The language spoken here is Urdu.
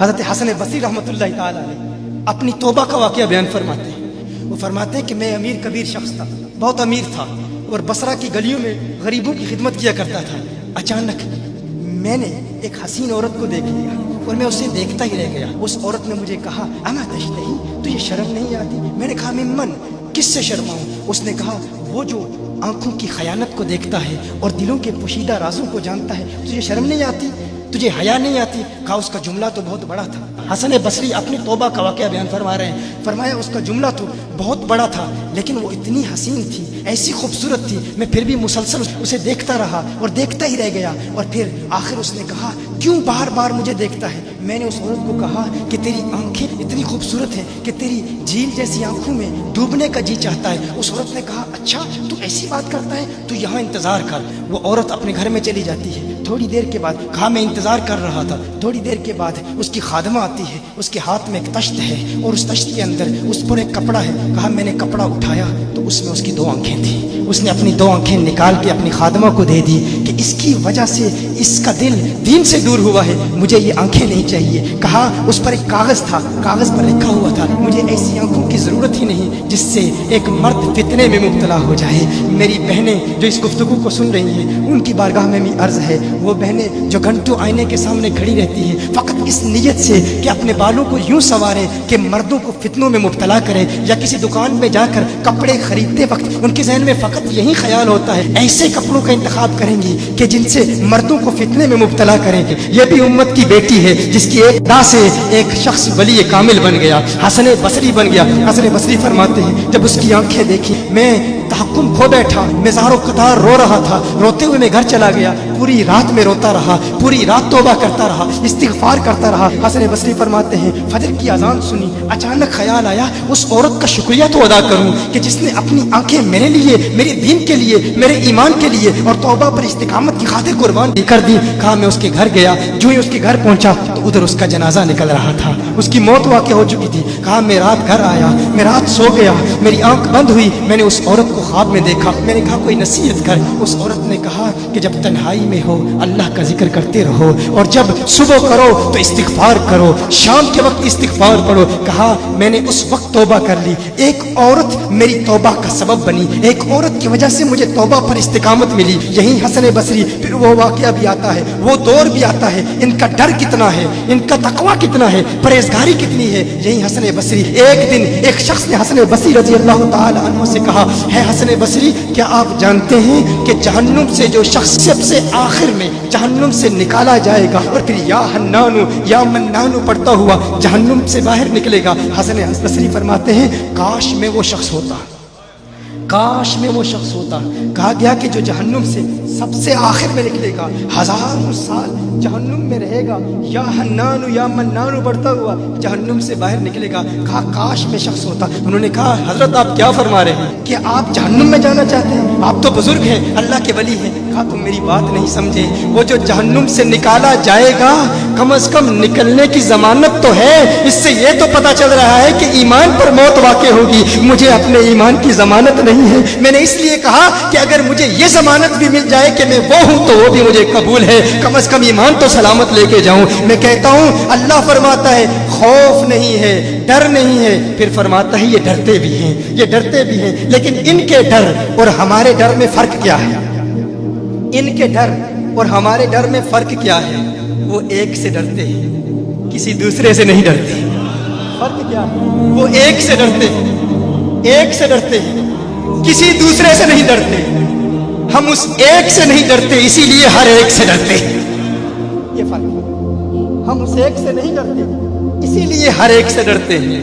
حضرت حسن بصری رحمۃ اللہ تعالی علیہ اپنی توبہ کا واقعہ بیان فرماتے ہیں۔ وہ فرماتے ہیں کہ میں امیر کبیر شخص تھا، بہت امیر تھا، اور بصرہ کی گلیوں میں غریبوں کی خدمت کیا کرتا تھا۔ اچانک میں نے ایک حسین عورت کو دیکھ لیا اور میں اسے دیکھتا ہی رہ گیا۔ اس عورت نے مجھے کہا اما تشتہی، تجھے شرم نہیں آتی؟ میں نے کہا ممن، کس سے شرماؤں؟ اس نے کہا وہ جو آنکھوں کی خیانت کو دیکھتا ہے اور دلوں کے پوشیدہ رازوں کو جانتا ہے، تجھے شرم نہیں آتی؟ تجھے حیا نہیں آتی؟ کہا اس کا جملہ تو بہت بڑا تھا۔ حسن بصری اپنی توبہ کا واقعہ بیان فرما رہے ہیں۔ فرمایا اس کا جملہ تو بہت بڑا تھا، لیکن وہ اتنی حسین تھی، ایسی خوبصورت تھی، میں پھر بھی مسلسل اسے دیکھتا رہا اور دیکھتا ہی رہ گیا۔ اور پھر آخر اس نے کہا کیوں بار بار مجھے دیکھتا ہے؟ میں نے اس عورت کو کہا کہ تیری آنکھیں اتنی خوبصورت ہیں کہ تیری جھیل جیسی آنکھوں میں ڈوبنے کا جی چاہتا ہے۔ اس عورت نے کہا اچھا تو ایسی بات کرتا ہے، تو یہاں انتظار کر۔ وہ عورت اپنے گھر میں چلی جاتی ہے۔ تھوڑی دیر کے بعد کہا میں انتظار کر رہا تھا۔ تھوڑی دیر کے بعد اس کی خادمہ آتی ہے، اس کے ہاتھ میں ایک تشت ہے اور اس تشت کے اندر اس پر ایک کپڑا ہے۔ کہا میں نے کپڑا اٹھایا تو اس میں اس کی 2 آنکھیں تھیں۔ اس نے اپنی 2 آنکھیں نکال کے اپنی خادمہ کو دے دی کہ اس کی وجہ سے اس کا دل دین سے دور ہوا ہے، مجھے یہ آنکھیں نہیں چاہیے۔ کہا اس پر ایک کاغذ تھا، کاغذ پر لکھا ہوا تھا مجھے ایسی آنکھوں کی ضرورت ہی نہیں جس سے ایک مرد فتنے میں مبتلا ہو جائے۔ میری بہنیں جو اس گفتگو کو سن رہی ہیں، ان کی بارگاہ میں بھی عرض ہے، وہ بہنیں جو گھنٹوں آئینے کے سامنے کھڑی رہتی ہیں فقط اس نیت سے کہ اپنے بالوں کو یوں سنواریں کہ مردوں کو فتنوں میں مبتلا کریں، یا کسی دکان میں جا کر کپڑے خریدتے وقت ان کے ذہن میں فقط یہی خیال ہوتا ہے ایسے کپڑوں کا انتخاب کریں گی کہ جن سے مردوں کو فتنے میں مبتلا کریں گے۔ یہ بھی امت کی بیٹی ہے جس کی ایک ادا سے ایک شخص ولی کامل بن گیا، حسن بصری بن گیا۔ حسن بصری فرماتے ہیں جب اس کی آنکھیں دیکھی میں تحکم کھو بیٹھا، میں زار و قطار رو رہا تھا۔ روتے ہوئے میں گھر چلا گیا، پوری رات میں روتا رہا، پوری رات توبہ کرتا رہا، استغفار کرتا رہا۔ حسن بصری فرماتے ہیں فجر کی اذان سنی، اچانک خیال آیا اس عورت کا شکریہ تو ادا کروں کہ جس نے اپنی آنکھیں میرے لیے، میرے دین کے لیے، میرے ایمان کے لیے اور توبہ پر استقامت کی خاطر قربان کر دی۔ کہا میں اس کے گھر گیا، جو ہی اس کے گھر پہنچا تو ادھر اس کا جنازہ نکل رہا تھا، اس کی موت واقع ہو چکی تھی۔ کہا میں رات گھر آیا، میں رات سو گیا، میری آنکھ بند ہوئی، میں نے اس عورت کو خواب میں دیکھا۔ میں نے کہا کوئی نصیحت کر۔ اس عورت نے کہا کہ جب تنہائی میں ہو اللہ کا ذکر کرتے رہو، اور جب صبح کرو تو استغفار کرو، شام کے وقت استغفار پڑھو۔ کہا میں نے اس وقت توبہ کر لی، ایک عورت میری توبہ کا سبب بنی، ایک عورت کی وجہ سے مجھے توبہ پر استقامت ملی۔ یہی حسن بصری پھر وہ واقعہ بھی آتا ہے، وہ دور بھی آتا ہے، ان کا ڈر کتنا ہے، ان کا تقوی کتنا ہے، پرہیزگاری کتنی ہے۔ یہی حسن بصری ایک دن ایک شخص نے حسن بصری رضی اللہ تعالی عنہ سے کہا ہے حسن بصری کیا آپ جانتے ہیں کہ جہنم سے جو شخص سب سے آخر میں جہنم سے نکالا جائے گا اور پھر یا حنانو یا منانو پڑھتا ہوا جہنم سے باہر نکلے گا؟ حسن بصری فرماتے ہیں کاش میں وہ شخص ہوتا، کاش میں وہ شخص ہوتا۔ کہا گیا کہ جو جہنم سے سب سے آخر میں نکلے گا، 1000 سال جہنم میں رہے گا، یا حنانو یا منانو پڑھتا ہوا جہنم سے باہر نکلے گا۔ کہا کاش میں شخص ہوتا۔ انہوں نے کہا حضرت آپ کیا فرما رہے ہیں کہ آپ جہنم میں جانا چاہتے ہیں؟ آپ تو بزرگ ہیں، اللہ کے ولی ہیں۔ کہا تم میری بات نہیں سمجھے، وہ جو جہنم سے نکالا جائے گا کم از کم نکلنے کی ضمانت تو ہے، اس سے یہ تو پتا چل رہا ہے کہ ایمان پر موت واقع ہوگی۔ مجھے اپنے ایمان کی ضمانت نہیں ہے، میں نے اس لیے کہا کہ اگر مجھے یہ ضمانت بھی مل جائے کہ میں وہ ہوں تو وہ بھی مجھے قبول ہے، کم از کم ایمان تو سلامت لے کے جاؤں۔ میں کہتا ہوں اللہ فرماتا ہے خوف نہیں ہے، ڈر نہیں ہے، پھر فرماتا ہے یہ ڈرتے بھی ہیں، یہ ڈرتے بھی ہیں، لیکن ان کے ڈر اور ہمارے ڈر میں فرق کیا ہے؟ ان کے ڈر اور ہمارے ڈر میں فرق کیا ہے؟ وہ ایک سے ڈرتے ہیں، کسی دوسرے سے نہیں ڈرتے۔ فرق کیا ہے؟ وہ ایک سے ڈرتے ہیں، ایک سے ڈرتے ہیں، کسی دوسرے سے نہیں ڈرتے۔ ہم اس ایک سے نہیں ڈرتے، اسی لیے ہر ایک سے ڈرتے۔ یہ فرق ہے، ہم اس ایک سے نہیں ڈرتے، اسی لیے ہر ایک سے ڈرتے ہیں۔